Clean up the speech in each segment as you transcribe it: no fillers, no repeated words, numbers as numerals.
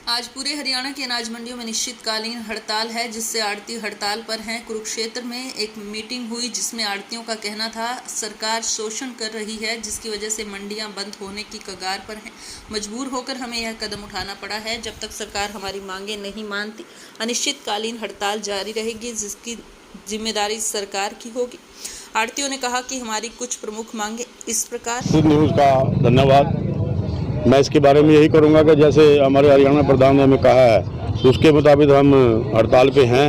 आज पूरे हरियाणा की अनाज मंडियों में निश्चितकालीन हड़ताल है, जिससे आड़ती हड़ताल पर हैं। कुरुक्षेत्र में एक मीटिंग हुई जिसमें आड़तियों का कहना था सरकार शोषण कर रही है, जिसकी वजह से मंडियां बंद होने की कगार पर हैं। मजबूर होकर हमें यह कदम उठाना पड़ा है। जब तक सरकार हमारी मांगे नहीं मानती, अनिश्चितकालीन हड़ताल जारी रहेगी, जिसकी जिम्मेदारी सरकार की होगी। आड़तियों ने कहा कि हमारी कुछ प्रमुख मांगे इस प्रकार। न्यूज़ का धन्यवाद। मैं इसके बारे में यही करूंगा कि जैसे हमारे हरियाणा प्रधान ने हमें कहा है उसके मुताबिक हम हड़ताल पे हैं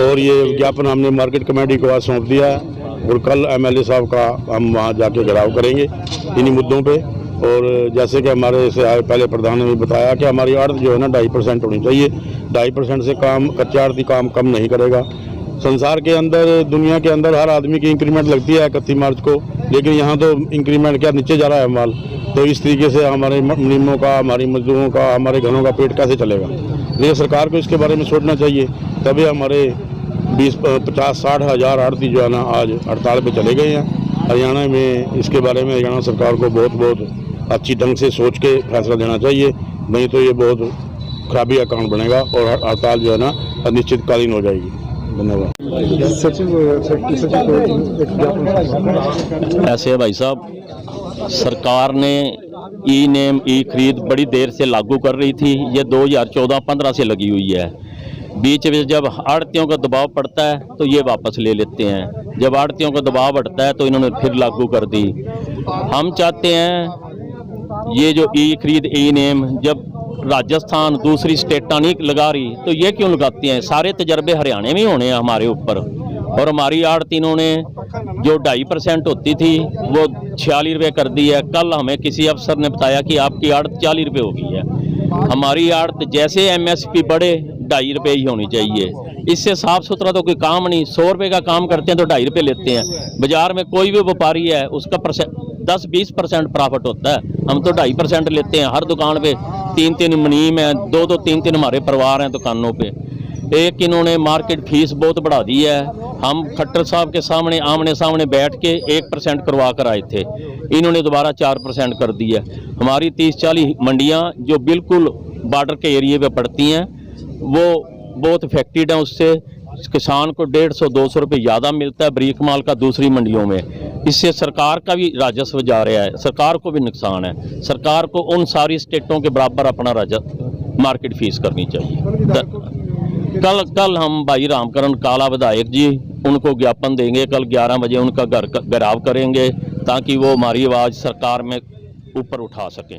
और ये विज्ञापन हमने मार्केट कमेटी को आज सौंप दिया है और कल एमएलए साहब का हम वहाँ जाके घेराव करेंगे इन्हीं मुद्दों पे। और जैसे कि हमारे से आए पहले प्रधान ने बताया कि हमारी आड़त जो है ना 2.5% होनी चाहिए। 2.5% से काम कच्चा आड़ती काम कम नहीं करेगा। संसार के अंदर, दुनिया के अंदर हर आदमी की इंक्रीमेंट लगती है 31 मार्च को, लेकिन यहाँ तो इंक्रीमेंट क्या नीचे जा रहा है माल। तो इस तरीके से हमारे मुनीमों का, हमारी मजदूरों का, हमारे घरों का पेट कैसे चलेगा। लेकिन सरकार को इसके बारे में सोचना चाहिए, तभी हमारे 20-50-60 हज़ार आड़ती जो है ना आज हड़ताल पे चले गए हैं हरियाणा में। इसके बारे में हरियाणा सरकार को बहुत अच्छी ढंग से सोच के फैसला देना चाहिए, नहीं तो ये बहुत खराबी का कारण बनेगा और हड़ताल जो है ना अनिश्चितकालीन हो जाएगी। धन्यवाद। ऐसे भाई साहब, सरकार ने ई नेम ई खरीद बड़ी देर से लागू कर रही थी। ये 2014-15 से लगी हुई है। बीच में जब आड़तियों का दबाव पड़ता है तो ये वापस ले लेते हैं, जब आड़तियों का दबाव हटता है तो इन्होंने फिर लागू कर दी। हम चाहते हैं ये जो ई खरीद ई नेम जब राजस्थान दूसरी स्टेटां नहीं लगा रही तो ये क्यों लगाती हैं। सारे तजर्बे हरियाणा में होने हैं हमारे ऊपर। और हमारी आड़त इन्होंने जो 2.5% होती थी वो 46 रुपये कर दी है। कल हमें किसी अफसर ने बताया कि आपकी आड़त 40 रुपये हो गई है। हमारी आड़त जैसे MSP बढ़े 2.5 रुपये ही होनी चाहिए। इससे साफ सुथरा तो कोई काम नहीं। 100 रुपये का काम करते हैं तो 2.5 रुपये लेते हैं। बाजार में कोई भी व्यापारी है उसका 10-20% प्रॉफिट होता है, हम तो 2.5% लेते हैं। हर दुकान पे 3-3 मुनीम हैं, 2-2 3-3 हमारे परिवार हैं दुकानों पे। एक इन्होंने मार्केट फीस बहुत बढ़ा दी है। हम खट्टर साहब के सामने आमने सामने बैठ के 1% करवा कर आए थे, इन्होंने दोबारा 4% कर दी है। हमारी 30-40 मंडियाँ जो बिल्कुल बॉर्डर के एरिए पे पड़ती हैं वो बहुत अफेक्टेड हैं। उससे किसान को 150-200 रुपये ज़्यादा मिलता है बरीक माल का दूसरी मंडियों में। इससे सरकार का भी राजस्व जा रहा है, सरकार को भी नुकसान है। सरकार को उन सारी स्टेटों के बराबर अपना राजस्व मार्केट फीस करनी चाहिए। कल हम भाई रामकरण काला विधायक जी उनको ज्ञापन देंगे। कल 11 बजे उनका घेराव करेंगे ताकि वो हमारी आवाज़ सरकार में ऊपर उठा सकें।